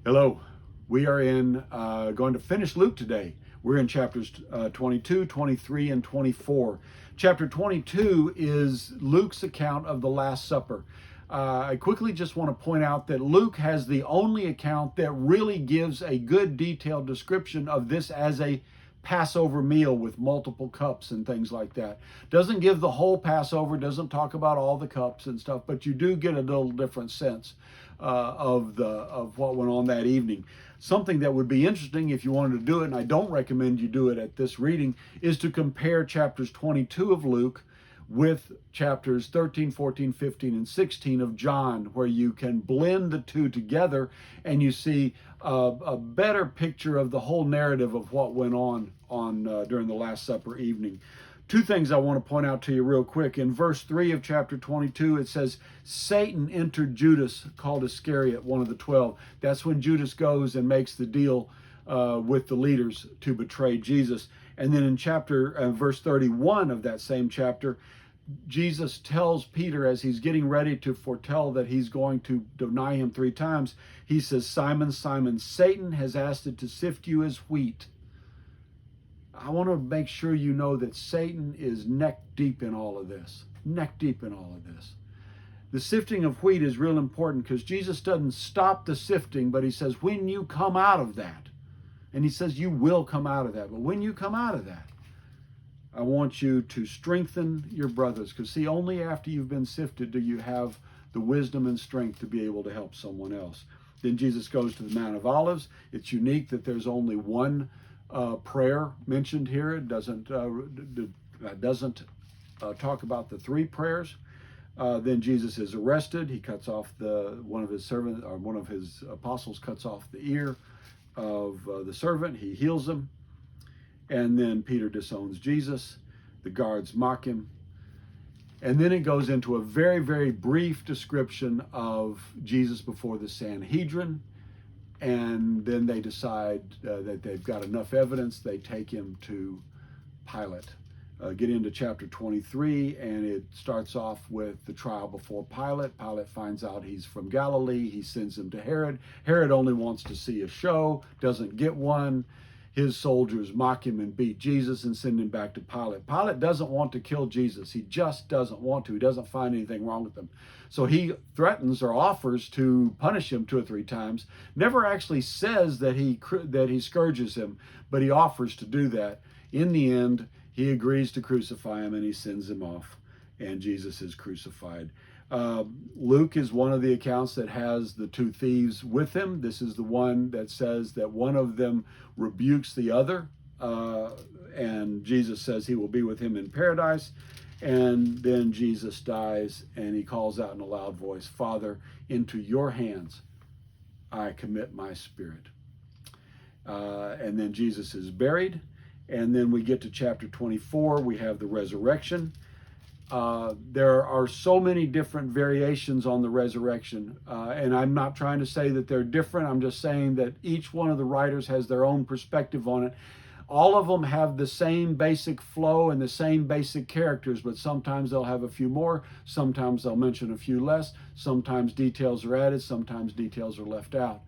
Hello. We are going to finish Luke today. We're in chapters 22, 23, and 24. Chapter 22 is Luke's account of the Last Supper. I quickly just want to point out that Luke has the only account that really gives a good detailed description of this as a Passover meal with multiple cups and things like that. Doesn't give the whole Passover, doesn't talk about all the cups and stuff, but you do get a little different sense of what went on that evening. Something that would be interesting if you wanted to do it, and I don't recommend you do it at this reading, is to compare chapters 22 of Luke with chapters 13, 14, 15, and 16 of John, where you can blend the two together and you see a better picture of the whole narrative of what went on during the Last Supper evening. Two things I want to point out to you real quick. In verse 3 of chapter 22, it says, Satan entered Judas, called Iscariot, one of the 12. That's when Judas goes and makes the deal with the leaders to betray Jesus. And then in verse 31 of that same chapter, Jesus tells Peter, as he's getting ready to foretell that he's going to deny him 3 times, he says, Simon, Simon, Satan has asked it to sift you as wheat. I want to make sure you know that Satan is neck deep in all of this. Neck deep in all of this. The sifting of wheat is real important because Jesus doesn't stop the sifting, but he says, when you come out of that, and he says you will come out of that, but when you come out of that, I want you to strengthen your brothers, because see, only after you've been sifted do you have the wisdom and strength to be able to help someone else. Then Jesus goes to the Mount of Olives. It's unique that there's only one prayer mentioned here. It doesn't talk about the 3 prayers. Then Jesus is arrested. He cuts off one of his apostles cuts off the ear of the servant. He heals him. And then Peter disowns Jesus. The guards mock him. And then it goes into a very, very brief description of Jesus before the Sanhedrin. And then they decide that they've got enough evidence. They take him to Pilate. Get into chapter 23, and it starts off with the trial before Pilate. Pilate finds out he's from Galilee. He sends him to Herod. Herod only wants to see a show, doesn't get one. His soldiers mock him and beat Jesus and send him back to Pilate. Pilate doesn't want to kill Jesus. He just doesn't want to. He doesn't find anything wrong with him. So he threatens or offers to punish him 2 or 3 times. Never actually says that he scourges him, but he offers to do that. In the end, he agrees to crucify him, and he sends him off, and Jesus is crucified. Luke is one of the accounts that has the 2 thieves with him. This is the one that says that one of them rebukes the other, and Jesus says he will be with him in paradise. And then Jesus dies, and he calls out in a loud voice, Father, into your hands I commit my spirit. And then Jesus is buried. And then we get to chapter 24. We have the resurrection. There are so many different variations on the resurrection, and I'm not trying to say that they're different. I'm just saying that each one of the writers has their own perspective on it. All of them have the same basic flow and the same basic characters, but sometimes they'll have a few more, sometimes they'll mention a few less, sometimes details are added, sometimes details are left out.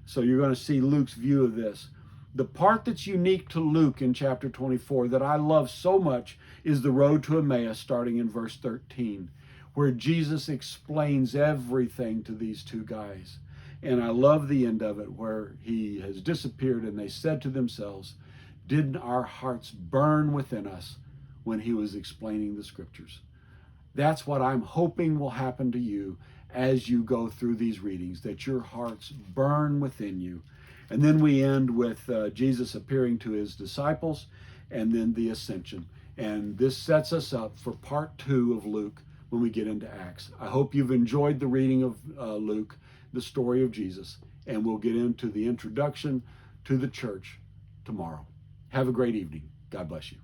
So you're going to see Luke's view of this. The part that's unique to Luke in chapter 24 that I love so much is the road to Emmaus, starting in verse 13, where Jesus explains everything to these 2 guys. And I love the end of it, where he has disappeared and they said to themselves, didn't our hearts burn within us when he was explaining the scriptures? That's what I'm hoping will happen to you as you go through these readings, that your hearts burn within you. And then we end with Jesus appearing to his disciples, and then the ascension. And this sets us up for part 2 of Luke when we get into Acts. I hope you've enjoyed the reading of Luke, the story of Jesus, and we'll get into the introduction to the church tomorrow. Have a great evening. God bless you.